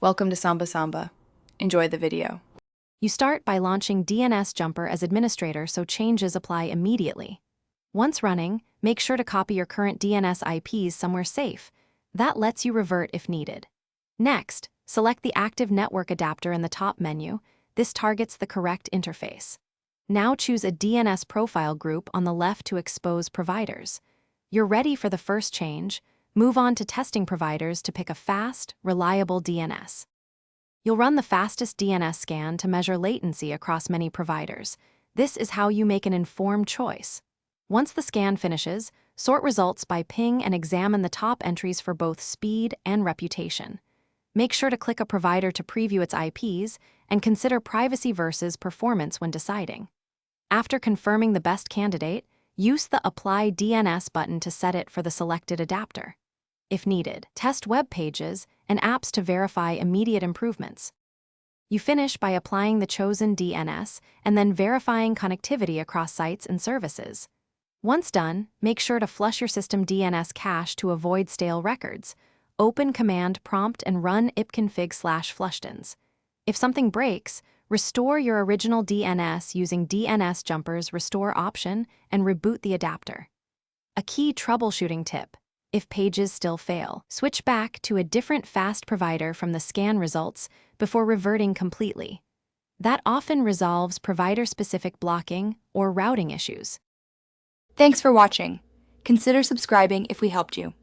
Welcome to Samba Samba. Enjoy the video. You start by launching DNS Jumper as administrator so changes apply immediately. Once running, make sure to copy your current DNS IPs somewhere safe. That lets you revert if needed. Next, select the active network adapter in the top menu. This targets the correct interface. Now choose a DNS profile group on the left to expose providers. You're ready for the first change. Move on to testing providers to pick a fast, reliable DNS. You'll run the fastest DNS scan to measure latency across many providers. This is how you make an informed choice. Once the scan finishes, sort results by ping and examine the top entries for both speed and reputation. Make sure to click a provider to preview its IPs and consider privacy versus performance when deciding. After confirming the best candidate, use the Apply DNS button to set it for the selected adapter. If needed, test web pages and apps to verify immediate improvements. You finish by applying the chosen DNS and then verifying connectivity across sites and services. Once done, make sure to flush your system DNS cache to avoid stale records. Open command prompt and run ipconfig/flushdns. If something breaks, restore your original DNS using DNS Jumper's restore option and reboot the adapter. A key troubleshooting tip: if pages still fail, switch back to a different fast provider from the scan results before reverting completely. That often resolves provider-specific blocking or routing issues. Thanks for watching. Consider subscribing if we helped you.